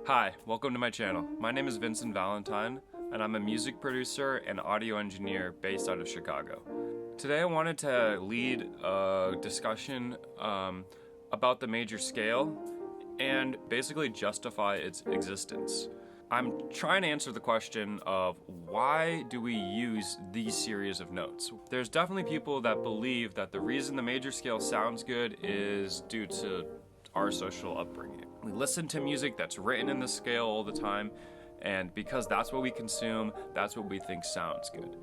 Hi, welcome to my channel. My name is Vincent Valentine, and I'm a music producer and audio engineer based out of Chicago. Today I wanted to lead a discussion about the major scale and basically justify its existence. I'm trying to answer the question of why do we use these series of notes? There's definitely people that believe that the reason the major scale sounds good is due to our social upbringing. We listen to music that's written in the scale all the time, and because that's what we consume, that's what we think sounds good.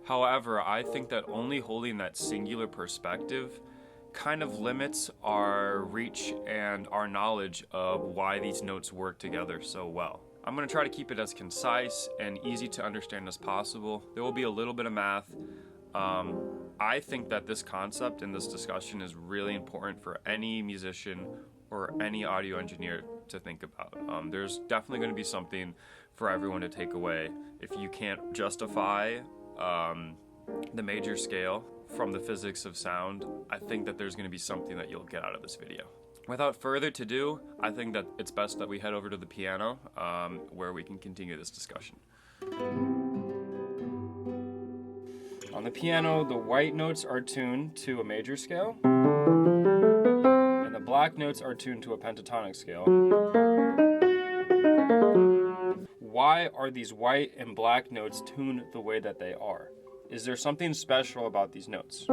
However, I think that only holding that singular perspective kind of limits our reach and our knowledge of why these notes work together so well. I'm going to try to keep it as concise and easy to understand as possible. There will be a little bit of math. I think that this concept and this discussion is really important for any musician or any audio engineer to think about. There's definitely going to be something for everyone to take away. If you can't justify the major scale from the physics of sound, I think that there's going to be something that you'll get out of this video. Without further ado, I think that it's best that we head over to the piano where we can continue this discussion. On the piano, the white notes are tuned to a major scale, and the black notes are tuned to a pentatonic scale. Why are these white and black notes tuned the way that they are? Is there something special about these notes?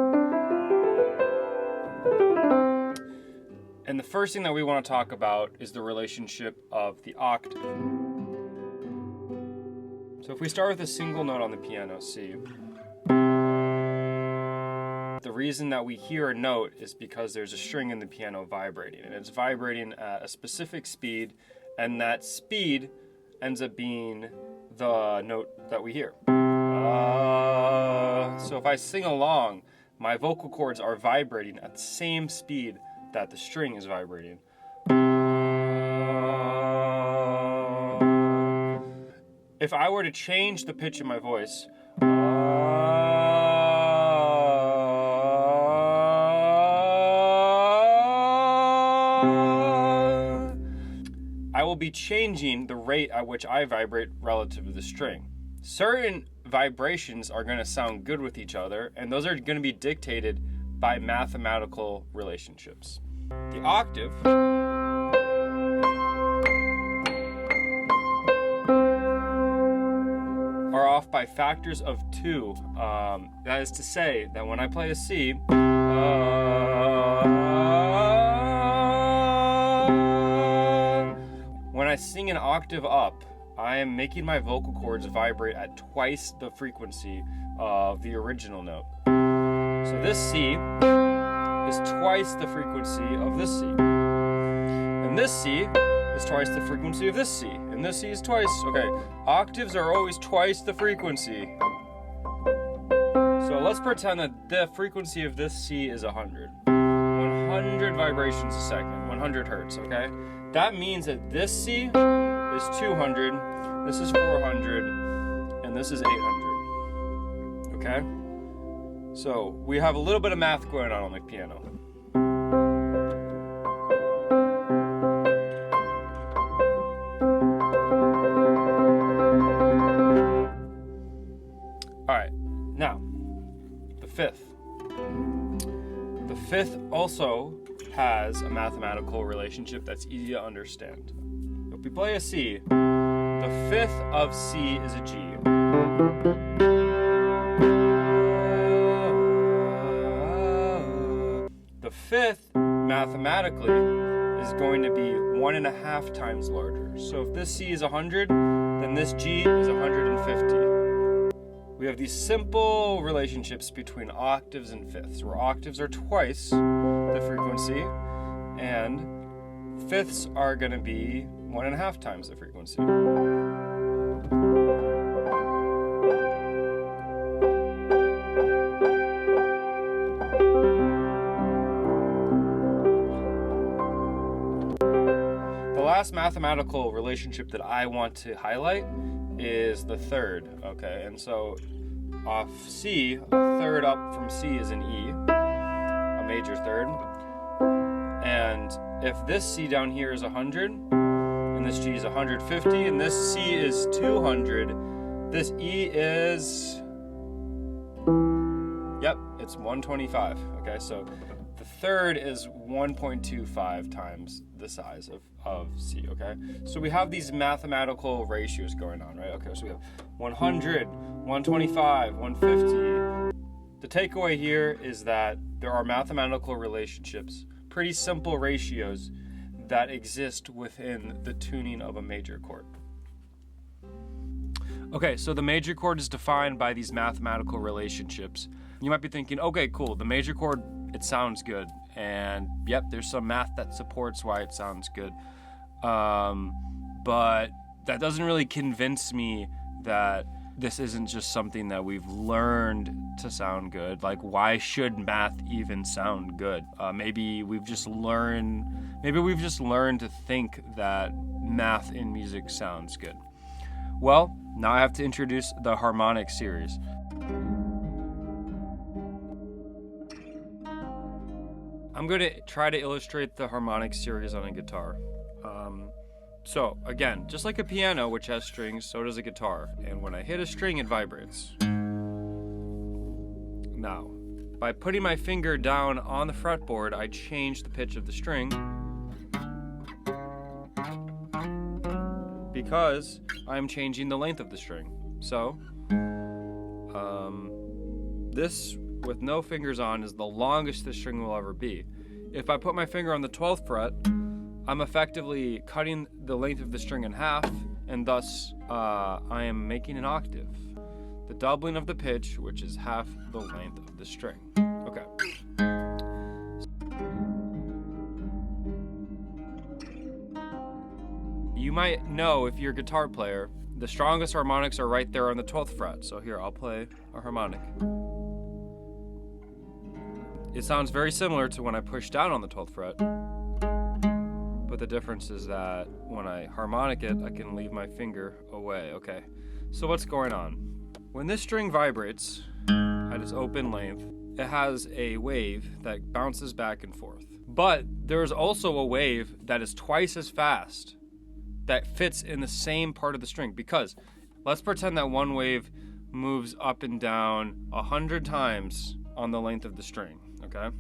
And the first thing that we want to talk about is the relationship of the octave. So if we start with a single note on the piano, C, the reason that we hear a note is because there's a string in the piano vibrating, and it's vibrating at a specific speed, and that speed ends up being the note that we hear. So if I sing along, my vocal cords are vibrating at the same speed that the string is vibrating. If I were to change the pitch of my voice, I will be changing the rate at which I vibrate relative to the string. Certain vibrations are going to sound good with each other, and those are going to be dictated by mathematical relationships. The octave are off by factors of 2. That is to say that when I play a C, when I sing an octave up, I am making my vocal cords vibrate at twice the frequency of the original note. So this C is twice the frequency of this C. And this C is twice the frequency of this C. And this C is twice. Okay, octaves are always twice the frequency. So let's pretend that the frequency of this C is 100. 100 vibrations a second, 100 hertz, okay? That means that this C is 200, this is 400, and this is 800, okay? So we have a little bit of math going on the piano. All right, now the fifth. The fifth also has a mathematical relationship that's easy to understand. If we play a C, the fifth of C is a G. The fifth, mathematically, is going to be 1.5 times larger. So if this C is 100, then this G is 150. We have these simple relationships between octaves and fifths, where octaves are twice the frequency, and fifths are going to be 1.5 times the frequency. The last mathematical relationship that I want to highlight is the third, okay? And so off C, a third up from C is an E, a major third. And if this C down here is 100, and and this G is 150, and this C is 200. This E is, yep, it's 125. Okay, so the third is 1.25 times the size of C, okay? So we have these mathematical ratios going on, right? Okay, so we have 100, 125, 150. The takeaway here is that there are mathematical relationships, pretty simple ratios that exist within the tuning of a major chord. Okay, so the major chord is defined by these mathematical relationships. You might be thinking, okay, cool, the major chord, it sounds good. And yep, there's some math that supports why it sounds good. But that doesn't really convince me that this isn't just something that we've learned to sound good. Like, why should math even sound good? Maybe we've just learned to think that math in music sounds good. Well, now I have to introduce the harmonic series. I'm going to try to illustrate the harmonic series on a guitar. So again, just like a piano, which has strings, so does a guitar. And when I hit a string, it vibrates. Now, by putting my finger down on the fretboard, I change the pitch of the string because I'm changing the length of the string. So, this with no fingers on is the longest the string will ever be. If I put my finger on the 12th fret, I'm effectively cutting the length of the string in half, and thus I am making an octave. The doubling of the pitch, which is half the length of the string. Okay. You might know, if you're a guitar player, the strongest harmonics are right there on the 12th fret. So here, I'll play a harmonic. It sounds very similar to when I push down on the 12th fret. But the difference is that when I harmonic it, I can leave my finger away. Okay, so what's going on? When this string vibrates at its open length, it has a wave that bounces back and forth. But there's also a wave that is twice as fast that fits in the same part of the string, because let's pretend that one wave moves up and down 100 times on the length of the string, okay?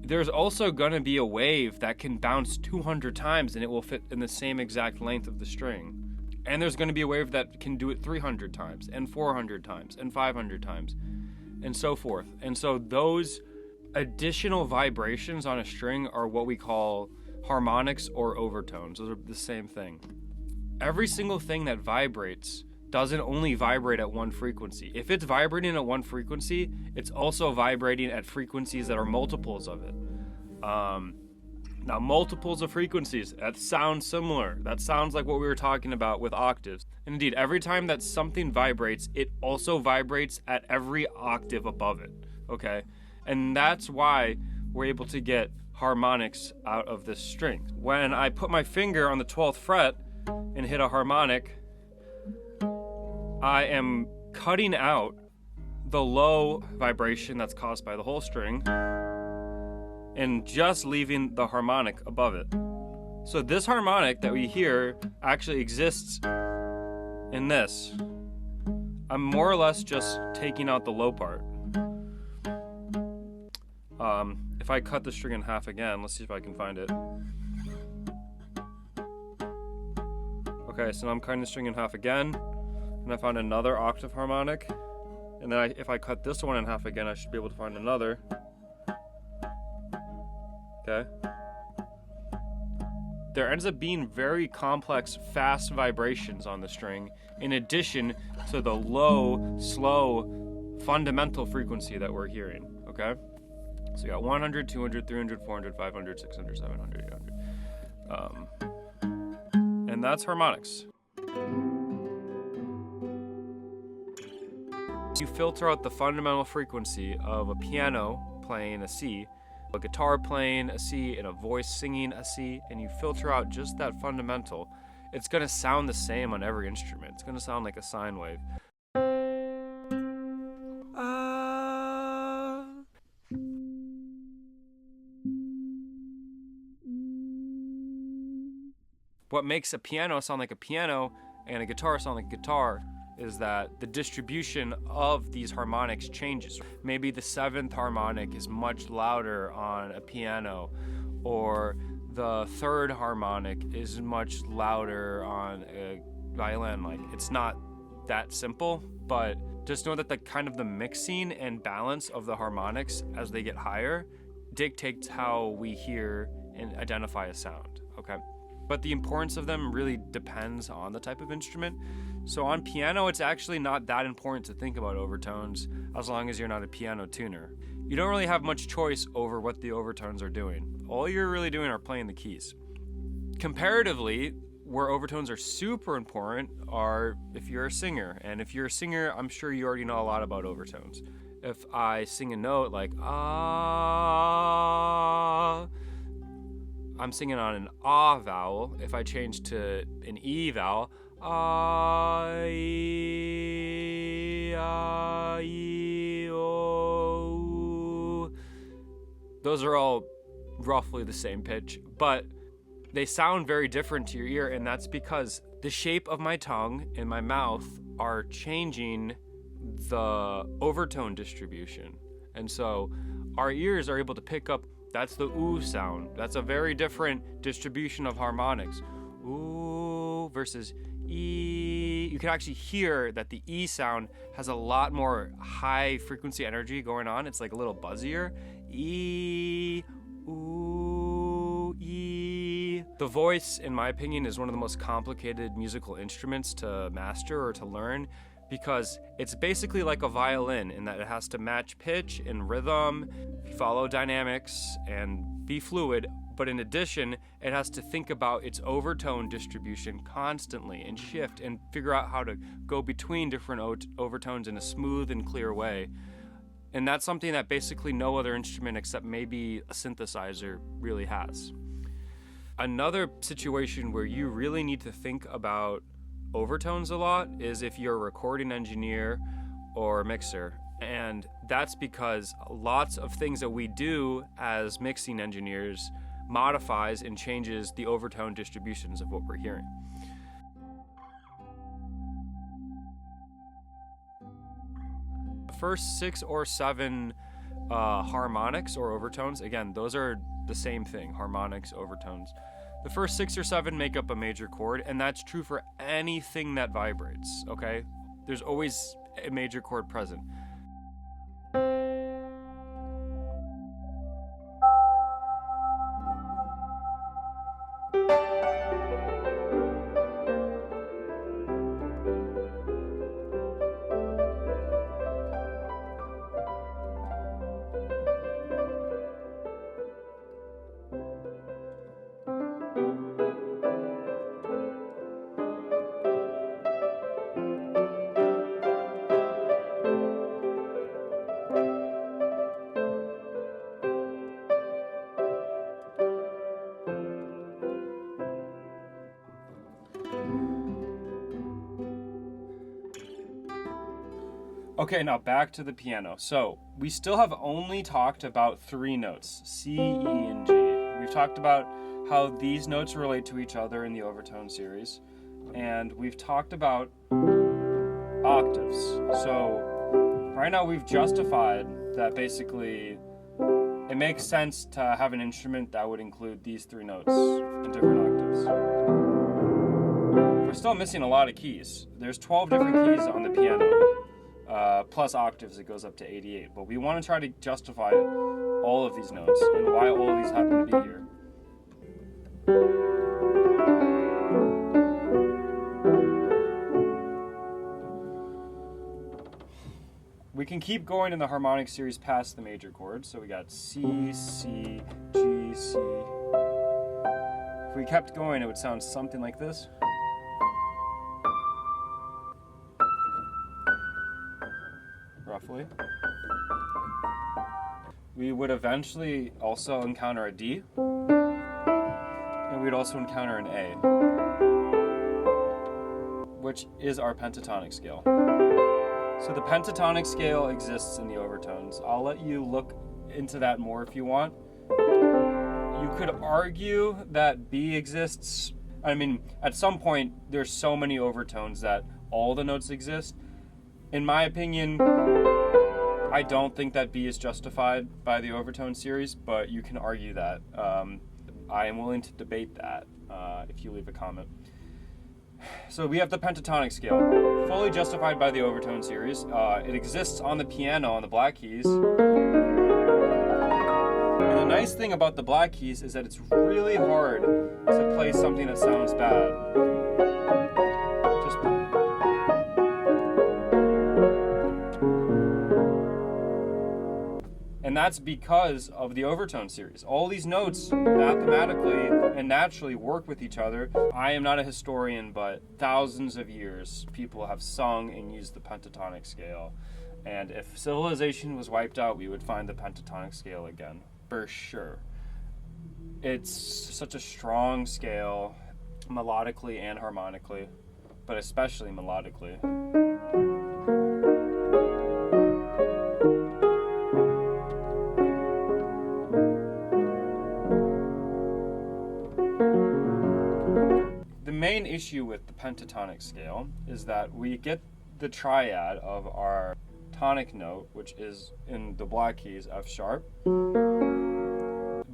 There's also going to be a wave that can bounce 200 times and it will fit in the same exact length of the string. And there's going to be a wave that can do it 300 times and 400 times and 500 times and so forth. And so those additional vibrations on a string are what we call harmonics or overtones. Those are the same thing. Every single thing that vibrates doesn't only vibrate at one frequency. If it's vibrating at one frequency, it's also vibrating at frequencies that are multiples of it. Now, multiples of frequencies, that sounds similar. That sounds like what we were talking about with octaves. And indeed, every time that something vibrates, it also vibrates at every octave above it, okay? And that's why we're able to get harmonics out of this string. When I put my finger on the 12th fret and hit a harmonic, I am cutting out the low vibration that's caused by the whole string and just leaving the harmonic above it. So this harmonic that we hear actually exists in this. I'm more or less just taking out the low part. If I cut the string in half again, let's see if I can find it. Okay, so now I'm cutting the string in half again. And I found another octave harmonic, and then if I cut this one in half again, I should be able to find another. Okay. There ends up being very complex, fast vibrations on the string, in addition to the low, slow, fundamental frequency that we're hearing. Okay. So we got 100, 200, 300, 400, 500, 600, 700, 800. And that's harmonics. You filter out the fundamental frequency of a piano playing a C, a guitar playing a C, and a voice singing a C, and you filter out just that fundamental. It's going to sound the same on every instrument. It's going to sound like a sine wave. What makes a piano sound like a piano and a guitar sound like a guitar is that the distribution of these harmonics changes. Maybe the 7th harmonic is much louder on a piano, or the 3rd harmonic is much louder on a violin. Like, it's not that simple, but just know that the mixing and balance of the harmonics as they get higher dictates how we hear and identify a sound, okay? But the importance of them really depends on the type of instrument. So on piano, it's actually not that important to think about overtones as long as you're not a piano tuner. You don't really have much choice over what the overtones are doing. All you're really doing are playing the keys. Comparatively, where overtones are super important are if you're a singer. And if you're a singer, I'm sure you already know a lot about overtones. If I sing a note like ah, I'm singing on an ah vowel. If I change to an e vowel, ah, e, o. Those are all roughly the same pitch, but they sound very different to your ear, and that's because the shape of my tongue and my mouth are changing the overtone distribution. And so our ears are able to pick up, that's the oo sound. That's a very different distribution of harmonics. Ooh versus e. You can actually hear that the e sound has a lot more high frequency energy going on. It's like a little buzzier. E, ooh, e. The voice, in my opinion, is one of the most complicated musical instruments to master or to learn, because it's basically like a violin in that it has to match pitch and rhythm, follow dynamics, and be fluid. But in addition, it has to think about its overtone distribution constantly and shift and figure out how to go between different overtones in a smooth and clear way. And that's something that basically no other instrument except maybe a synthesizer really has. Another situation where you really need to think about overtones a lot is if you're a recording engineer or a mixer. And that's because lots of things that we do as mixing engineers modifies and changes the overtone distributions of what we're hearing. The first 6 or 7 harmonics or overtones, again, those are the same thing, harmonics, overtones. The first 6 or 7 make up a major chord, and that's true for anything that vibrates, okay? There's always a major chord present. Okay, now back to the piano. So we still have only talked about 3 notes, C, E, and G. We've talked about how these notes relate to each other in the overtone series, and we've talked about octaves. So right now we've justified that basically it makes sense to have an instrument that would include these 3 notes in different octaves. We're still missing a lot of keys. There's 12 different keys on the piano. Plus octaves, it goes up to 88. But we want to try to justify all of these notes and why all of these happen to be here. We can keep going in the harmonic series past the major chords. So we got C, C, G, C. If we kept going, it would sound something like this. Roughly. We would eventually also encounter a D, and we'd also encounter an A, which is our pentatonic scale. So the pentatonic scale exists in the overtones. I'll let you look into that more if you want. You could argue that B exists I mean, at some point, there's so many overtones that all the notes exist. In my opinion, I don't think that B is justified by the overtone series, but you can argue that. I am willing to debate that if you leave a comment. So we have the pentatonic scale, fully justified by the overtone series. It exists on the piano on the black keys. And the nice thing about the black keys is that it's really hard to play something that sounds bad. And that's because of the overtone series. All these notes mathematically and naturally work with each other. I am not a historian, but thousands of years people have sung and used the pentatonic scale. And if civilization was wiped out, we would find the pentatonic scale again, for sure. It's such a strong scale, melodically and harmonically, but especially melodically. The main issue with the pentatonic scale is that we get the triad of our tonic note, which is in the black keys, F sharp,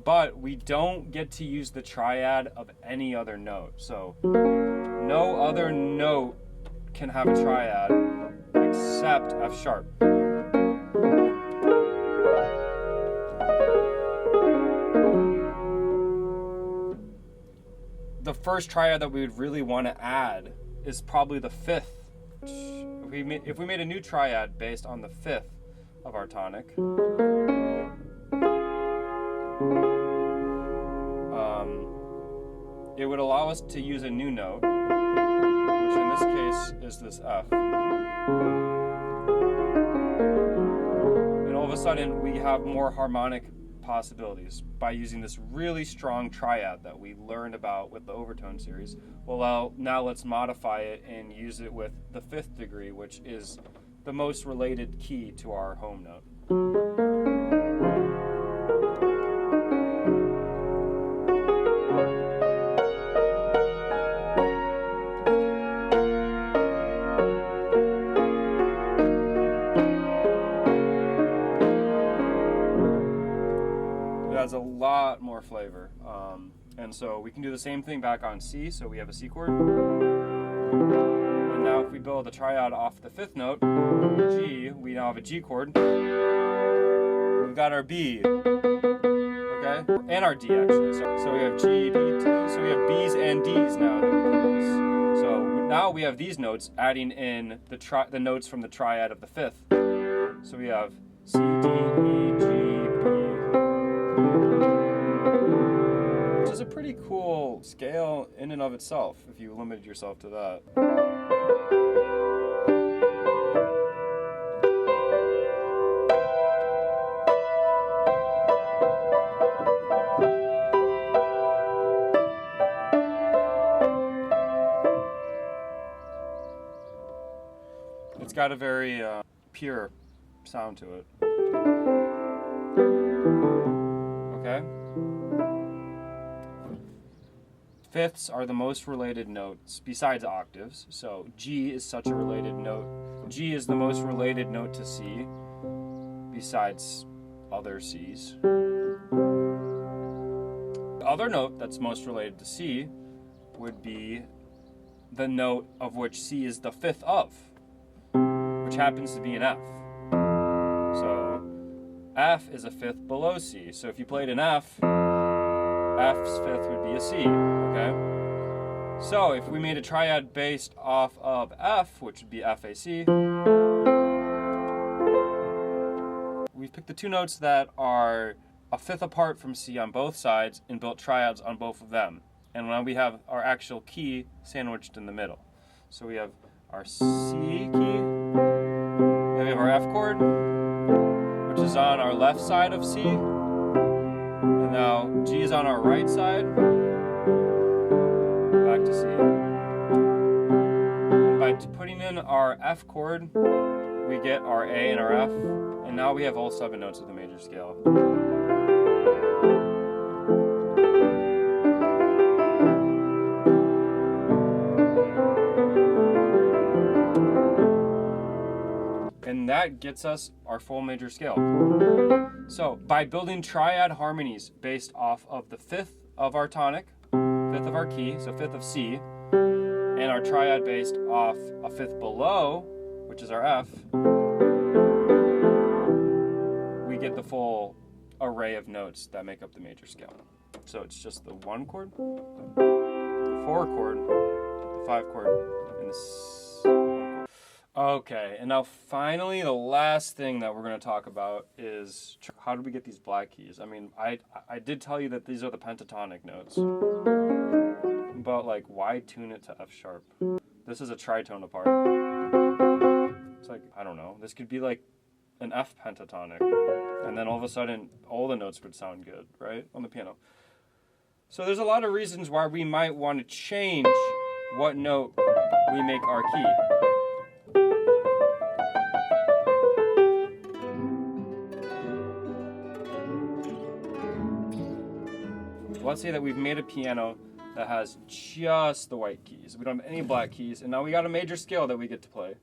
but we don't get to use the triad of any other note. So no other note can have a triad except F sharp. The first triad that we would really want to add is probably the fifth. If we made a new triad based on the fifth of our tonic, it would allow us to use a new note, which in this case is this F. And all of a sudden we have more harmonic possibilities by using this really strong triad that we learned about with the overtone series. Well, now let's modify it and use it with the fifth degree, which is the most related key to our home note. Has a lot more flavor, and so we can do the same thing back on C. So we have a C chord, and now if we build a triad off the fifth note, G, we now have a G chord. We've got our B, okay, and our D actually. So we have G, B, T. So we have B's and D's now that we can use. So now we have these notes adding in the notes from the triad of the fifth. So we have C, D, E, G, B. Which is a pretty cool scale in and of itself, if you limited yourself to that. It's got a very pure sound to it. Okay? Fifths are the most related notes besides octaves. So G is such a related note. G is the most related note to C besides other Cs. The other note that's most related to C would be the note of which C is the fifth of, which happens to be an F. So F is a fifth below C. So if you played an F, F's fifth would be a C, okay? So if we made a triad based off of F, which would be FAC, we've picked the two notes that are a fifth apart from C on both sides and built triads on both of them. And now we have our actual key sandwiched in the middle. So we have our C key, then we have our F chord, which is on our left side of C. And now G is on our right side, back to C. And by putting in our F chord, we get our A and our F, and now we have all 7 notes of the major scale. And that gets us our full major scale. So by building triad harmonies based off of the fifth of our tonic, fifth of our key, so fifth of C, and our triad based off a fifth below, which is our F, we get the full array of notes that make up the major scale. So it's just the 1 chord, the 4 chord, the 5 chord, and the 1 chord. Okay, and now finally the last thing that we're going to talk about is how do we get these black keys? I mean, I did tell you that these are the pentatonic notes, but like, why tune it to F sharp? This is a tritone apart. It's like, I don't know, this could be like an F pentatonic, and then all of a sudden all the notes would sound good, right, on the piano. So there's a lot of reasons why we might want to change what note we make our key. Let's say that we've made a piano that has just the white keys. We don't have any black keys, and now we got a major scale that we get to play.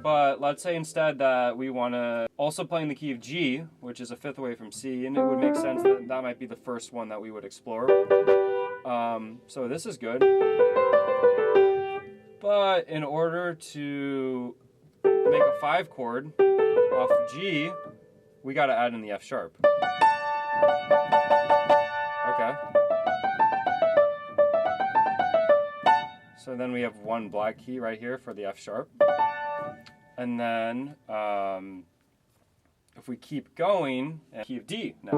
But let's say instead that we want to also play in the key of G, which is a fifth away from C, and it would make sense that that might be the first one that we would explore. So this is good. But in order to make a 5 chord off G, we got to add in the F sharp. Okay. So then we have one black key right here for the F sharp. And then if we keep going, key of D now.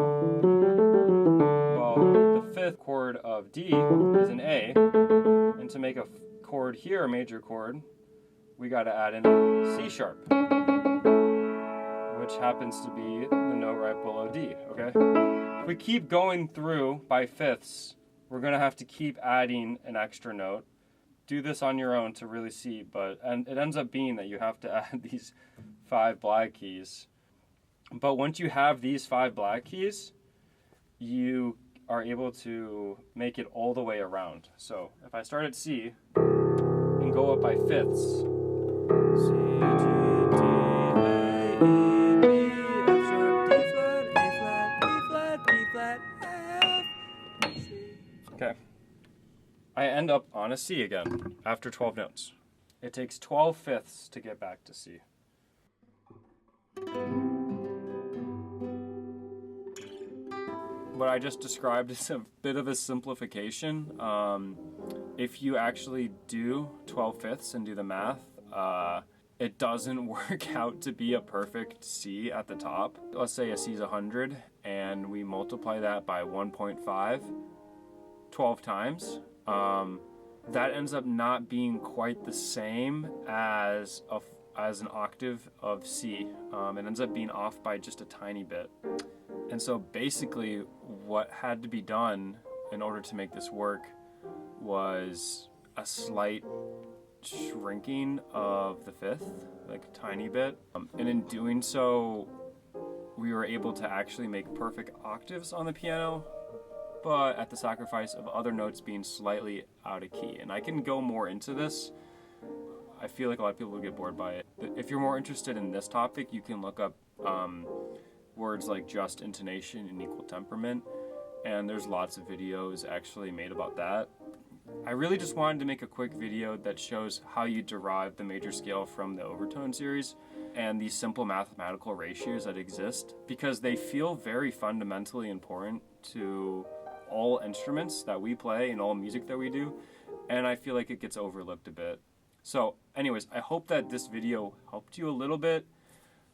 Well, the 5th chord of D is an A, and to make a chord here, a major chord, we got to add in C sharp, which happens to be the note right below D, okay? If we keep going through by fifths, we're going to have to keep adding an extra note. Do this on your own to really see, and it ends up being that you have to add these 5 black keys. But once you have these 5 black keys, you are able to make it all the way around. So if I start at C and go up by fifths, C, G, D, A, E, B, F sharp, D flat, A flat, B flat, B flat, F, C. Okay. I end up on a C again after 12 notes. It takes 12 fifths to get back to C. What I just described is a bit of a simplification. If you actually do 12 fifths and do the math, it doesn't work out to be a perfect C at the top. Let's say a C is 100 and we multiply that by 1.5 12 times. That ends up not being quite the same as an octave of C. It ends up being off by just a tiny bit. And so basically what had to be done in order to make this work was a slight shrinking of the fifth, like a tiny bit. And in doing so, we were able to actually make perfect octaves on the piano, but at the sacrifice of other notes being slightly out of key. And I can go more into this. I feel like a lot of people will get bored by it. If you're more interested in this topic, you can look up words like just intonation and equal temperament, and there's lots of videos actually made about that. I really just wanted to make a quick video that shows how you derive the major scale from the Overtone series and these simple mathematical ratios that exist, because they feel very fundamentally important to all instruments that we play and all music that we do, and I feel like it gets overlooked a bit. So anyways, I hope that this video helped you a little bit.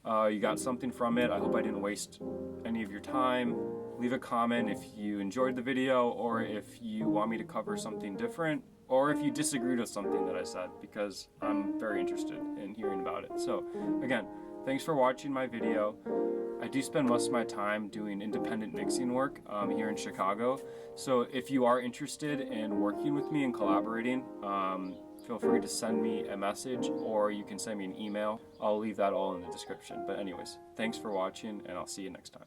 You got something from it. I hope I didn't waste any of your time. Leave a comment if you enjoyed the video, or if you want me to cover something different, or if you disagreed with something that I said, because I'm very interested in hearing about it. So again, thanks for watching my video. I do spend most of my time doing independent mixing work here in Chicago. So if you are interested in working with me and collaborating, feel free to send me a message, or you can send me an email. I'll leave that all in the description. But anyways, thanks for watching, and I'll see you next time.